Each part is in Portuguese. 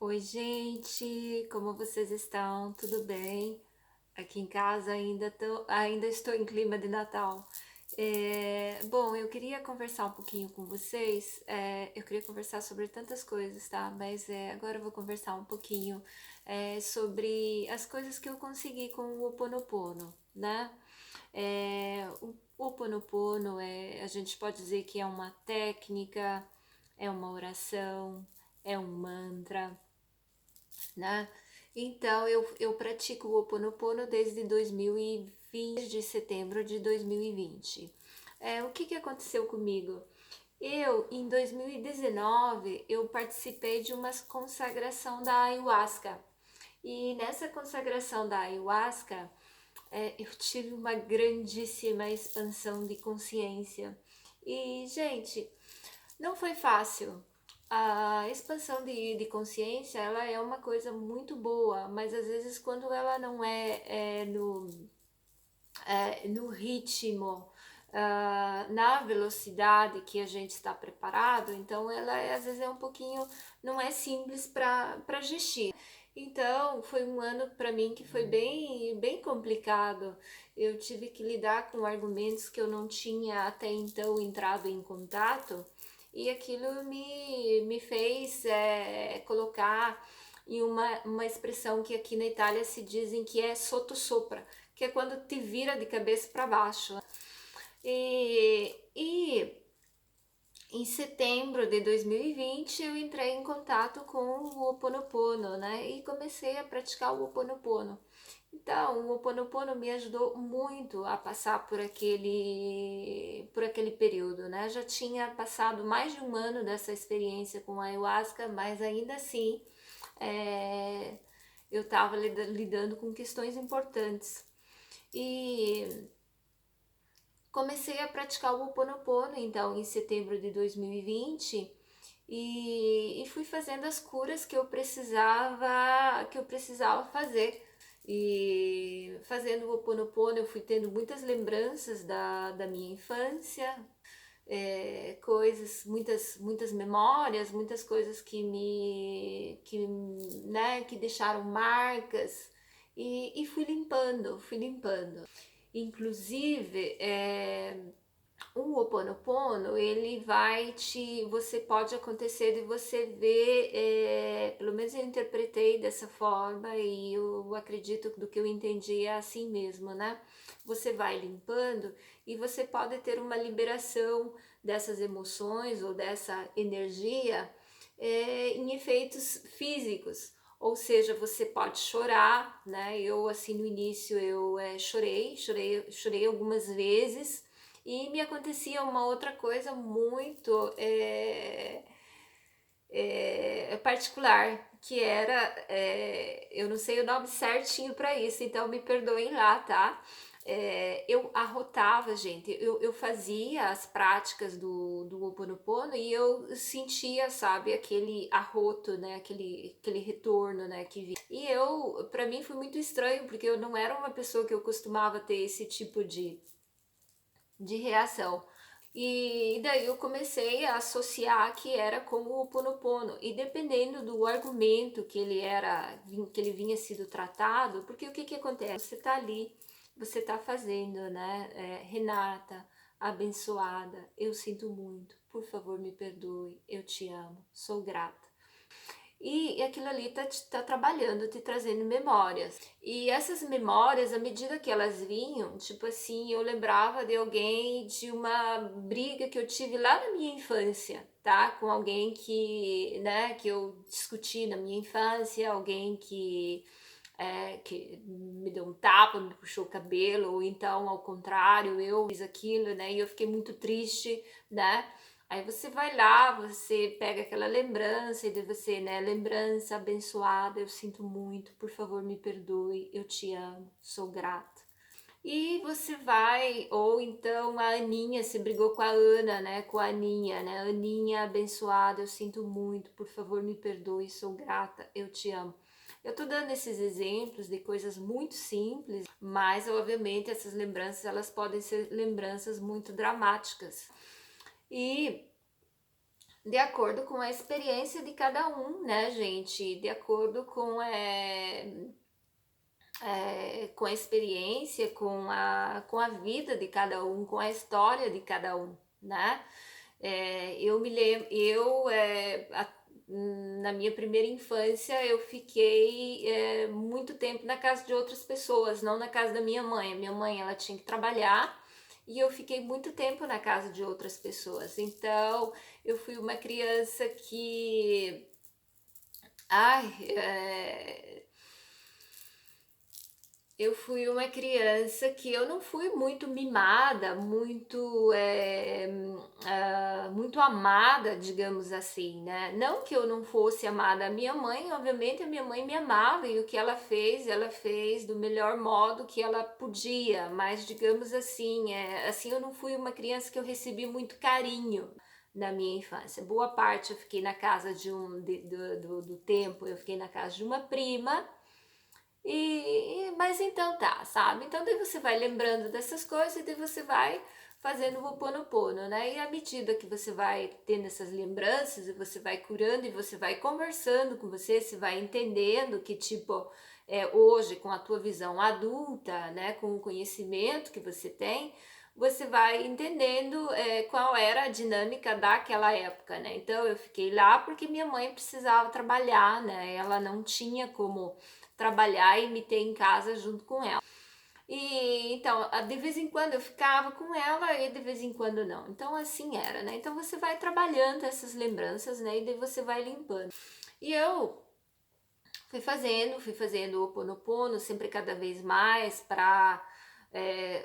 Oi, gente, como vocês estão? Tudo bem? Aqui em casa ainda estou em clima de Natal. Bom, eu queria conversar um pouquinho com vocês. Eu queria conversar sobre tantas coisas, tá? Mas agora eu vou conversar um pouquinho sobre as coisas que eu consegui com o Ho Oponopono, né? O Ho Oponopono a gente pode dizer que é uma técnica, é uma oração, é um mantra, né? Então eu pratico o Ho Oponopono desde 2020, desde setembro de 2020. O que aconteceu comigo? Em 2019, eu participei de uma consagração da Ayahuasca. E nessa consagração da Ayahuasca, eu tive uma grandíssima expansão de consciência. E, gente, não foi fácil. A expansão de consciência, ela é uma coisa muito boa, mas às vezes quando ela não no ritmo, na velocidade que a gente está preparado, então ela às vezes é um pouquinho, não é simples para gestir. Então foi um ano para mim que foi bem complicado. Eu tive que lidar com argumentos que eu não tinha até então entrado em contato, e aquilo me fez colocar em uma expressão que aqui na Itália se dizem que é sotto sopra, que é quando te vira de cabeça para baixo. E em setembro de 2020 eu entrei em contato com o Ho Oponopono, né? E comecei a praticar o Ho Oponopono. Então, o Ho Oponopono me ajudou muito a passar por aquele período, né? Já tinha passado mais de um ano dessa experiência com a ayahuasca, mas ainda assim é, eu estava lidando com questões importantes. E comecei a praticar o Ho Oponopono, então, em setembro de 2020, e fui fazendo as curas que eu precisava fazer. E fazendo o Ho Oponopono, eu fui tendo muitas lembranças da minha infância, muitas memórias, muitas coisas que deixaram marcas, e fui limpando. Inclusive, o Ho Oponopono, você pode acontecer de você ver, pelo menos eu interpretei dessa forma e eu acredito do que eu entendi é assim mesmo, né? Você vai limpando e você pode ter uma liberação dessas emoções ou dessa energia em efeitos físicos. Ou seja, você pode chorar, né? Eu, assim, no início eu chorei algumas vezes, e me acontecia uma outra coisa muito particular, que era, eu não sei o nome certinho para isso, então me perdoem lá, tá? Eu arrotava, gente, eu fazia as práticas do Ho Oponopono e eu sentia, sabe, aquele arroto, né, aquele retorno, né, que vinha. E para mim foi muito estranho, porque eu não era uma pessoa que eu costumava ter esse tipo de reação. E daí eu comecei a associar que era com o Ho Oponopono. E dependendo do argumento que ele vinha sido tratado, porque o que acontece? Você tá ali, você tá fazendo, né? Renata, abençoada, eu sinto muito, por favor me perdoe, eu te amo, sou grata. E aquilo ali tá trabalhando, te trazendo memórias. E essas memórias, à medida que elas vinham, tipo assim, eu lembrava de alguém, de uma briga que eu tive lá na minha infância, tá? Com alguém que eu discuti na minha infância, alguém que me deu um tapa, me puxou o cabelo, ou então, ao contrário, eu fiz aquilo, né? E eu fiquei muito triste, né? Aí você vai lá, você pega aquela lembrança e de você, né? Lembrança abençoada, eu sinto muito, por favor me perdoe, eu te amo, sou grata. E você vai, ou então a Aninha, se brigou com a Ana, né? Com a Aninha, né? Aninha abençoada, eu sinto muito, por favor me perdoe, sou grata, eu te amo. Eu tô dando esses exemplos de coisas muito simples, mas obviamente essas lembranças elas podem ser lembranças muito dramáticas. E De acordo com a experiência de cada um, né, gente? De acordo com a experiência, com a vida de cada um, com a história de cada um, né? Eu me lembro, na minha primeira infância, eu fiquei muito tempo na casa de outras pessoas, não na casa da minha mãe. A minha mãe, ela tinha que trabalhar e eu fiquei muito tempo na casa de outras pessoas. Então, eu fui uma criança que, ai, eu fui uma criança que eu não fui muito mimada, muito amada, digamos assim, né? Não que eu não fosse amada. A minha mãe, obviamente, a minha mãe me amava e o que ela fez do melhor modo que ela podia. Mas, digamos assim, assim eu não fui uma criança que eu recebi muito carinho na minha infância. Boa parte eu fiquei na casa do tempo, eu fiquei na casa de uma prima. Mas então tá, sabe? Então daí você vai lembrando dessas coisas e daí você vai fazendo o Ho'oponopono, né? E à medida que você vai tendo essas lembranças e você vai curando e você vai conversando com você vai entendendo que tipo hoje com a tua visão adulta, né, com o conhecimento que você tem, você vai entendendo qual era a dinâmica daquela época, né? Então eu fiquei lá porque minha mãe precisava trabalhar, né? Ela não tinha como trabalhar e me ter em casa junto com ela. E então, de vez em quando eu ficava com ela e de vez em quando não. Então, assim era, né? Então, você vai trabalhando essas lembranças, né? E daí você vai limpando. E eu fui fazendo o Ho'oponopono sempre cada vez mais para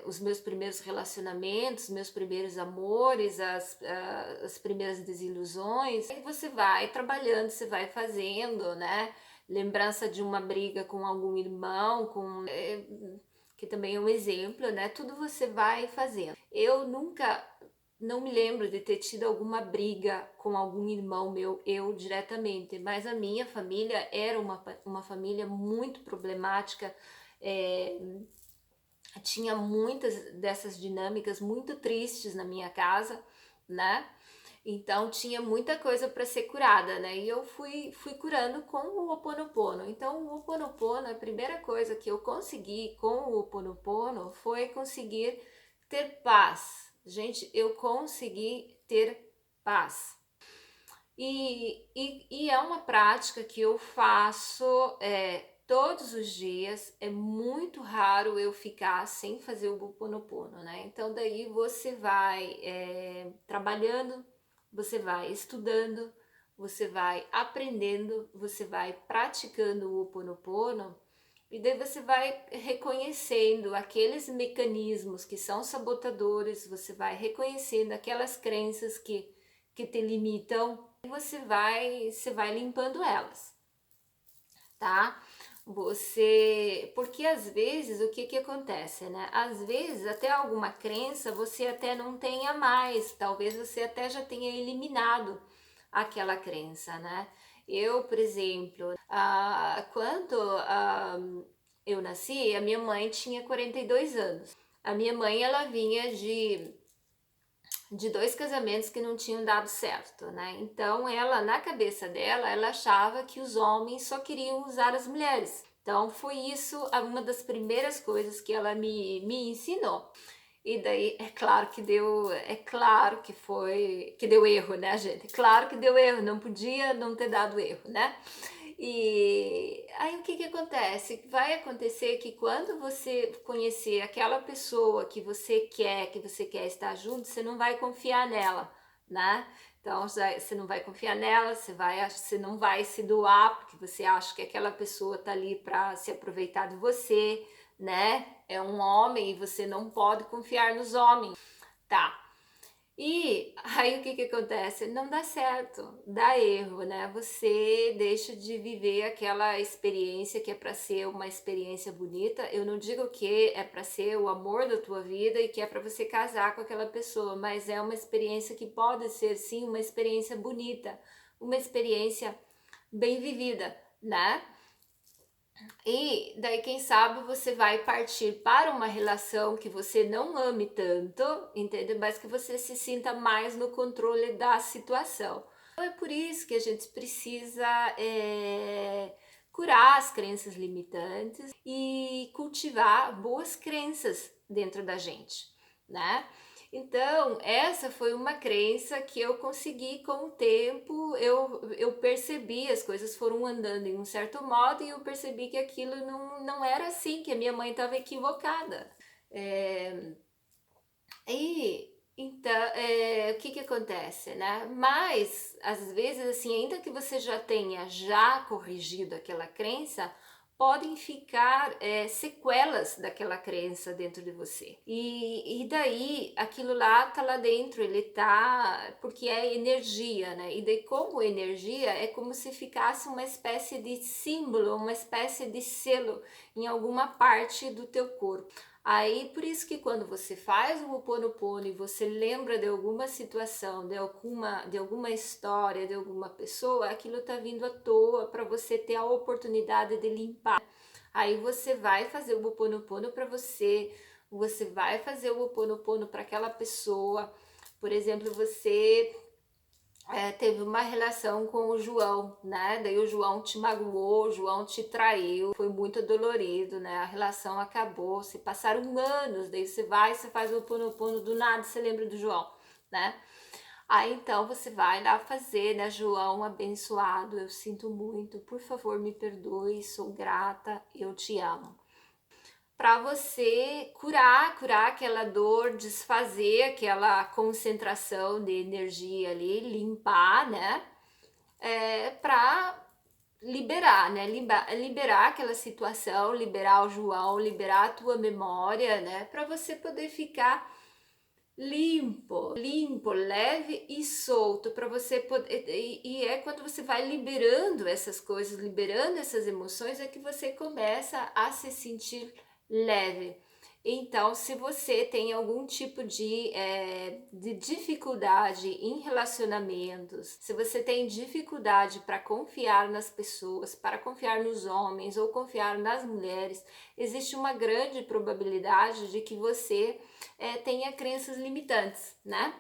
os meus primeiros relacionamentos, meus primeiros amores, as primeiras desilusões. Aí você vai trabalhando, você vai fazendo, né? Lembrança de uma briga com algum irmão, que também é um exemplo, né? Tudo você vai fazendo. Eu nunca não me lembro de ter tido alguma briga com algum irmão meu, eu diretamente, mas a minha família era uma família muito problemática, é, tinha muitas dessas dinâmicas muito tristes na minha casa, né? Então tinha muita coisa para ser curada, né? E eu fui curando com o Ho'oponopono. Então o Ho'oponopono, a primeira coisa que eu consegui com o Ho'oponopono foi conseguir ter paz. Gente, eu consegui ter paz. E é uma prática que eu faço todos os dias. É muito raro eu ficar sem fazer o Ho'oponopono, né? Então daí você vai trabalhando, você vai estudando, você vai aprendendo, você vai praticando o Ho'oponopono e daí você vai reconhecendo aqueles mecanismos que são sabotadores, você vai reconhecendo aquelas crenças que te limitam e você vai limpando elas, tá? Porque às vezes o que acontece, né? Às vezes até alguma crença você até não tenha mais, talvez você até já tenha eliminado aquela crença, né? Eu, por exemplo, quando eu nasci, a minha mãe tinha 42 anos. A minha mãe, ela vinha de dois casamentos que não tinham dado certo, né? Então ela, na cabeça dela, ela achava que os homens só queriam usar as mulheres. Então foi isso uma das primeiras coisas que ela me ensinou. E daí é claro que foi, que deu erro, né, gente? Claro que deu erro, não podia não ter dado erro, né? E aí o que acontece? Vai acontecer que quando você conhecer aquela pessoa que você quer estar junto, você não vai confiar nela, né? Então você não vai confiar nela, você não vai se doar porque você acha que aquela pessoa tá ali para se aproveitar de você, né? É um homem e você não pode confiar nos homens, tá? E aí o que acontece? Não dá certo, dá erro, né? Você deixa de viver aquela experiência que é para ser uma experiência bonita. Eu não digo que é para ser o amor da tua vida e que é para você casar com aquela pessoa, mas é uma experiência que pode ser sim uma experiência bonita, uma experiência bem vivida, né? E daí, quem sabe, você vai partir para uma relação que você não ame tanto, entendeu? Mas que você se sinta mais no controle da situação. Então é por isso que a gente precisa curar as crenças limitantes e cultivar boas crenças dentro da gente, né? Então, essa foi uma crença que eu consegui com o tempo, eu percebi, as coisas foram andando em um certo modo e eu percebi que aquilo não era assim, que a minha mãe estava equivocada. É, e então, o que que acontece, né? Mas às vezes assim, ainda que você já tenha já corrigido aquela crença, podem ficar sequelas daquela crença dentro de você. E daí aquilo lá tá lá dentro, ele tá porque é energia, né? E daí como energia é como se ficasse uma espécie de símbolo, uma espécie de selo em alguma parte do teu corpo. Aí, por isso que quando você faz o Ho'oponopono e você lembra de alguma situação, de alguma história, de alguma pessoa, aquilo tá vindo à toa para você ter a oportunidade de limpar. Aí você vai fazer o Ho'oponopono para você, você vai fazer o Ho'oponopono para aquela pessoa. Por exemplo, você teve uma relação com o João, né? Daí o João te magoou, o João te traiu, foi muito dolorido, né? A relação acabou, se passaram anos, daí você vai, você faz o Ho'oponopono, do nada você lembra do João, né? Aí então você vai lá fazer, né? João abençoado, eu sinto muito, por favor me perdoe, sou grata, eu te amo, para você curar aquela dor, desfazer aquela concentração de energia ali, limpar, né? Para liberar, né? Liberar aquela situação, liberar o João, liberar a tua memória, né? Para você poder ficar limpo, leve e solto, para você poder. E é quando você vai liberando essas coisas, liberando essas emoções, é que você começa a se sentir leve. Então, se você tem algum tipo de dificuldade em relacionamentos, se você tem dificuldade para confiar nas pessoas, para confiar nos homens ou confiar nas mulheres, existe uma grande probabilidade de que você tenha crenças limitantes, né?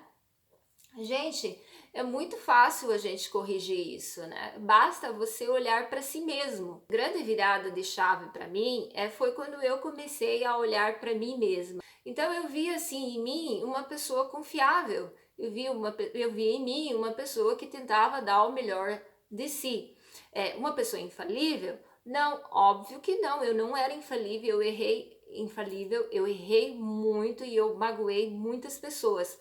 Gente, é muito fácil a gente corrigir isso, né? Basta você olhar para si mesmo. Grande virada de chave para mim foi quando eu comecei a olhar para mim mesma. Então eu vi assim em mim uma pessoa confiável. Eu vi em mim uma pessoa que tentava dar o melhor de si. Uma pessoa infalível? Não, óbvio que não. Eu não era infalível, eu errei muito e eu magoei muitas pessoas.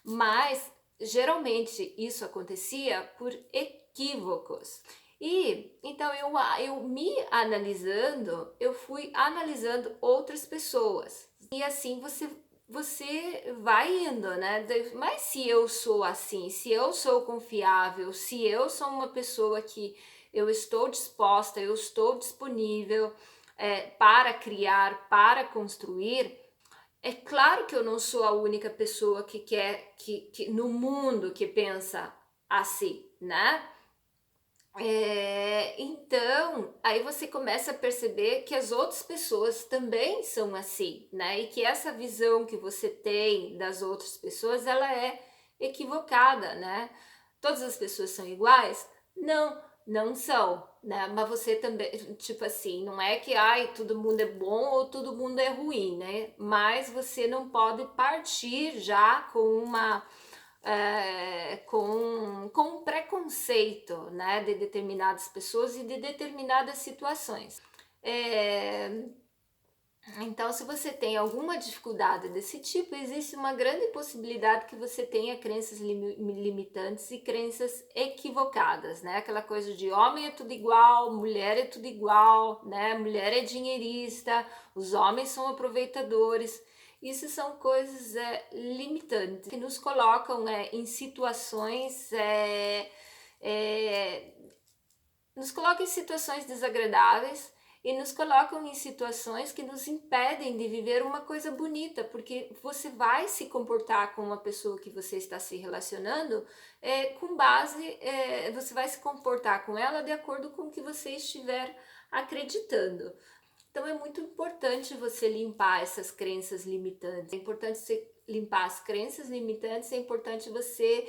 Mas geralmente isso acontecia por equívocos. E então eu me analisando, eu fui analisando outras pessoas. E assim você vai indo, né? Mas se eu sou assim, se eu sou confiável, se eu sou uma pessoa que eu estou disposta, eu estou disponível para criar, para construir, é claro que eu não sou a única pessoa que quer que no mundo que pensa assim, né? Então, aí você começa a perceber que as outras pessoas também são assim, né? E que essa visão que você tem das outras pessoas, ela é equivocada, né? Todas as pessoas são iguais? Não, não são, né? Mas você também, tipo assim, não é que ai, todo mundo é bom ou todo mundo é ruim, né? Mas você não pode partir já com com um preconceito, né, de determinadas pessoas e de determinadas situações. É, então, se você tem alguma dificuldade desse tipo, existe uma grande possibilidade que você tenha crenças limitantes e crenças equivocadas, né? Aquela coisa de homem é tudo igual, mulher é tudo igual, né? Mulher é dinheirista, os homens são aproveitadores. Isso são coisas limitantes que nos colocam em situações é, nos colocam em situações desagradáveis e nos colocam em situações que nos impedem de viver uma coisa bonita, porque você vai se comportar com uma pessoa que você está se relacionando com base, você vai se comportar com ela de acordo com o que você estiver acreditando. Então é muito importante você limpar essas crenças limitantes. É importante você limpar as crenças limitantes, é importante você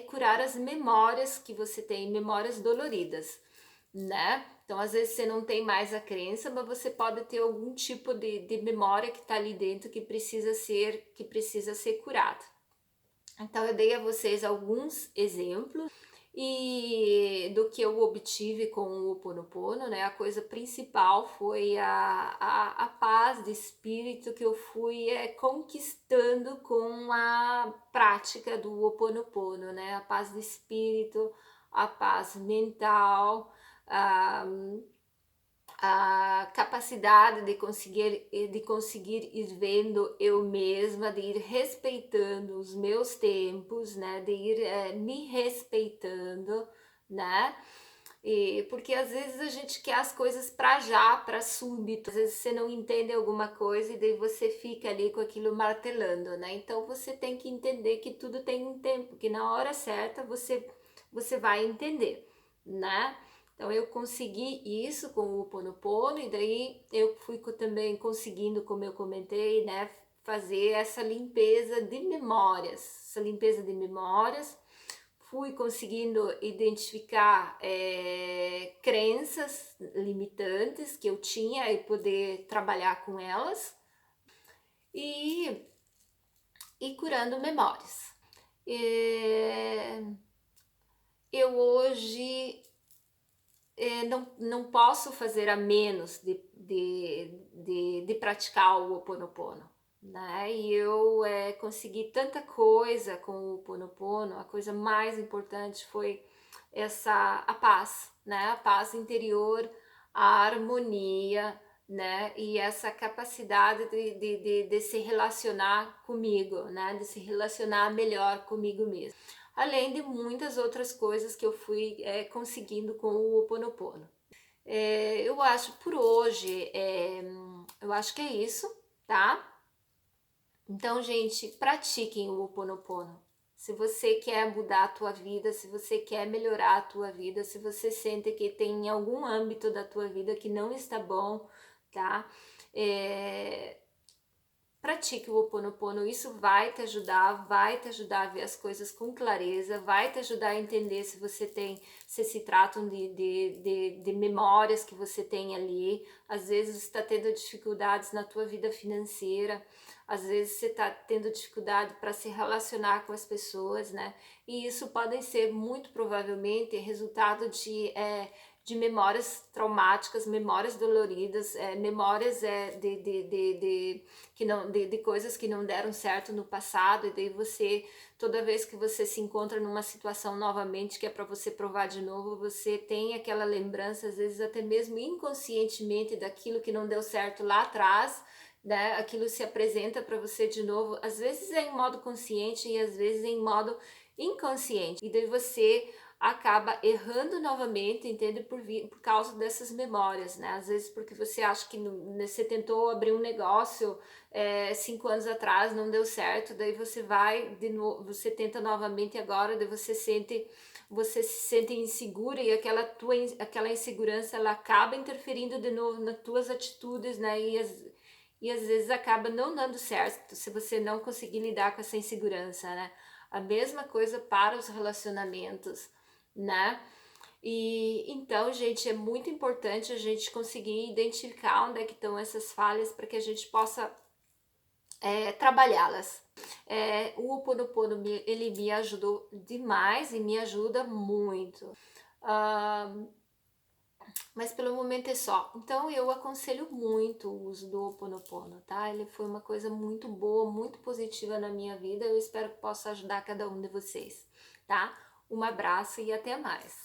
curar as memórias que você tem, memórias doloridas, né? Então, às vezes você não tem mais a crença, mas você pode ter algum tipo de memória que está ali dentro que precisa ser curada. Então, eu dei a vocês alguns exemplos e do que eu obtive com o Ho Oponopono, né? A coisa principal foi a paz de espírito que eu fui conquistando com a prática do Ho Oponopono, né? A paz de espírito, a paz mental, a, a capacidade de conseguir ir vendo eu mesma, de ir respeitando os meus tempos, né? De ir me respeitando, né? Porque às vezes a gente quer as coisas para já, para súbito. Às vezes você não entende alguma coisa e daí você fica ali com aquilo martelando, né? Então você tem que entender que tudo tem um tempo, que na hora certa você vai entender, né? Então eu consegui isso com o Ho Oponopono e daí eu fui também conseguindo, como eu comentei, né, fazer essa limpeza de memórias, fui conseguindo identificar crenças limitantes que eu tinha e poder trabalhar com elas e, e curando memórias. Eu hoje não posso fazer a menos de praticar o Ho Oponopono, né? E eu consegui tanta coisa com o Ho Oponopono. A coisa mais importante foi a paz, né? A paz interior, a harmonia, né? E essa capacidade de se relacionar comigo, né? De se relacionar melhor comigo mesmo, além de muitas outras coisas que eu fui conseguindo com o Ho Oponopono. Eu acho por hoje, eu acho que é isso, tá? Então, gente, pratiquem o Ho Oponopono. Se você quer mudar a tua vida, se você quer melhorar a tua vida, se você sente que tem algum âmbito da tua vida que não está bom, tá? Pratique o Ho Oponopono, isso vai te ajudar a ver as coisas com clareza, vai te ajudar a entender se tratam de memórias que você tem ali. Às vezes você está tendo dificuldades na tua vida financeira, às vezes você está tendo dificuldade para se relacionar com as pessoas, né? E isso podem ser muito provavelmente resultado de memórias traumáticas, memórias doloridas, memórias de coisas que não deram certo no passado, e daí você, toda vez que você se encontra numa situação novamente que é para você provar de novo, você tem aquela lembrança, às vezes até mesmo inconscientemente, daquilo que não deu certo lá atrás, né? Aquilo se apresenta para você de novo, às vezes em modo consciente e às vezes em modo inconsciente, e daí você acaba errando novamente, entende? Por causa dessas memórias, né? Às vezes porque você acha que você tentou abrir um negócio 5 anos atrás, não deu certo, daí você vai de novo, você tenta novamente agora, daí você se sente insegura, e aquela insegurança, ela acaba interferindo de novo nas tuas atitudes, né? E às vezes acaba não dando certo se você não conseguir lidar com essa insegurança, né? A mesma coisa para os relacionamentos, né? E então, gente, é muito importante a gente conseguir identificar onde é que estão essas falhas para que a gente possa trabalhá-las. O Ho Oponopono, ele me ajudou demais e me ajuda muito. Mas pelo momento é só. Então eu aconselho muito o uso do Ho Oponopono, tá? Ele foi uma coisa muito boa, muito positiva na minha vida. Eu espero que possa ajudar cada um de vocês, tá? Um abraço e até mais.